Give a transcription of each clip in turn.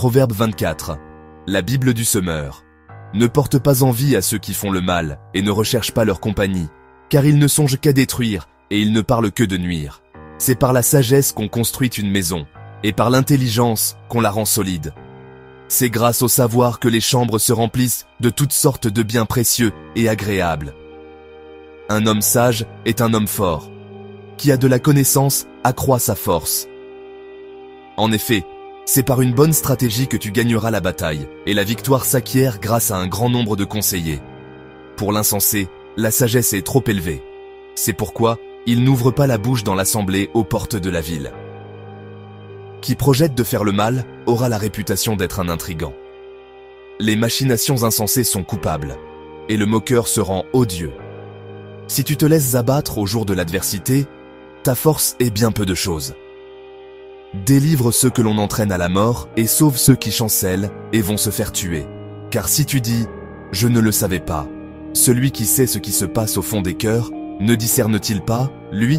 Proverbe 24. La Bible du semeur. Ne porte pas envie à ceux qui font le mal et ne recherche pas leur compagnie, car ils ne songent qu'à détruire et ils ne parlent que de nuire. C'est par la sagesse qu'on construit une maison et par l'intelligence qu'on la rend solide. C'est grâce au savoir que les chambres se remplissent de toutes sortes de biens précieux et agréables. Un homme sage est un homme fort. Qui a de la connaissance accroît sa force. En effet, c'est par une bonne stratégie que tu gagneras la bataille, et la victoire s'acquiert grâce à un grand nombre de conseillers. Pour l'insensé, la sagesse est trop élevée. C'est pourquoi il n'ouvre pas la bouche dans l'assemblée aux portes de la ville. Qui projette de faire le mal aura la réputation d'être un intrigant. Les machinations insensées sont coupables, et le moqueur se rend odieux. Si tu te laisses abattre au jour de l'adversité, ta force est bien peu de choses. Délivre ceux que l'on entraîne à la mort et sauve ceux qui chancellent et vont se faire tuer. Car si tu dis « Je ne le savais pas », celui qui sait ce qui se passe au fond des cœurs, ne discerne-t-il pas, lui?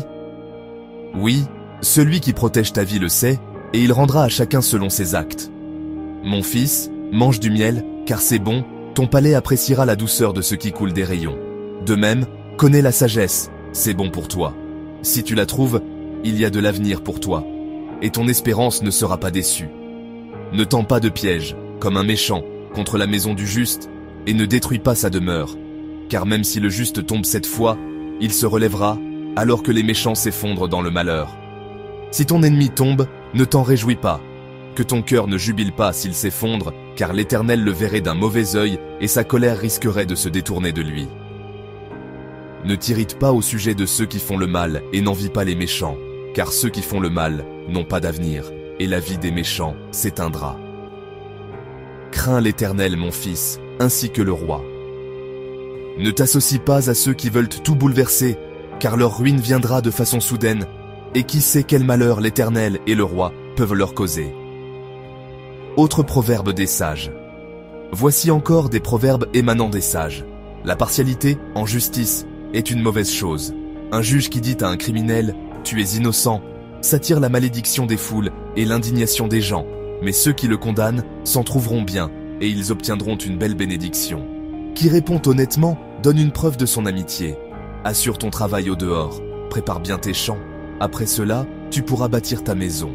Oui, celui qui protège ta vie le sait, et il rendra à chacun selon ses actes. Mon fils, mange du miel, car c'est bon, ton palais appréciera la douceur de ce qui coule des rayons. De même, connais la sagesse, c'est bon pour toi. Si tu la trouves, il y a de l'avenir pour toi. Et ton espérance ne sera pas déçue. Ne tends pas de piège, comme un méchant, contre la maison du juste, et ne détruis pas sa demeure. Car même si le juste tombe 7 fois, il se relèvera, alors que les méchants s'effondrent dans le malheur. Si ton ennemi tombe, ne t'en réjouis pas. Que ton cœur ne jubile pas s'il s'effondre, car l'Éternel le verrait d'un mauvais œil, et sa colère risquerait de se détourner de lui. Ne t'irrite pas au sujet de ceux qui font le mal, et n'envie pas les méchants. Car ceux qui font le mal n'ont pas d'avenir, et la vie des méchants s'éteindra. Crains l'Éternel, mon fils, ainsi que le roi. Ne t'associe pas à ceux qui veulent tout bouleverser, car leur ruine viendra de façon soudaine, et qui sait quel malheur l'Éternel et le roi peuvent leur causer. Autre proverbe des sages. Voici encore des proverbes émanant des sages. La partialité, en justice, est une mauvaise chose. Un juge qui dit à un criminel « Tu es innocent », s'attire la malédiction des foules et l'indignation des gens, mais ceux qui le condamnent s'en trouveront bien et ils obtiendront une belle bénédiction. Qui répond honnêtement donne une preuve de son amitié. Assure ton travail au dehors, prépare bien tes champs. Après cela, tu pourras bâtir ta maison.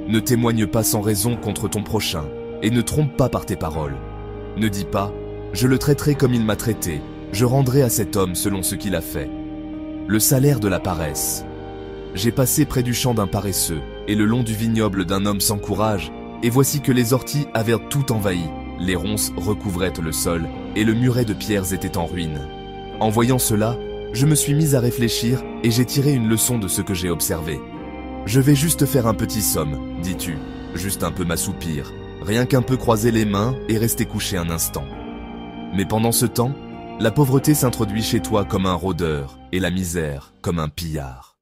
Ne témoigne pas sans raison contre ton prochain et ne trompe pas par tes paroles. Ne dis pas « Je le traiterai comme il m'a traité, je rendrai à cet homme selon ce qu'il a fait ». Le salaire de la paresse. J'ai passé près du champ d'un paresseux, et le long du vignoble d'un homme sans courage, et voici que les orties avaient tout envahi, les ronces recouvraient le sol, et le muret de pierres était en ruine. En voyant cela, je me suis mis à réfléchir, et j'ai tiré une leçon de ce que j'ai observé. Je vais juste faire un petit somme, dis-tu, juste un peu m'assoupir, rien qu'un peu croiser les mains et rester couché un instant. Mais pendant ce temps, la pauvreté s'introduit chez toi comme un rôdeur, et la misère comme un pillard.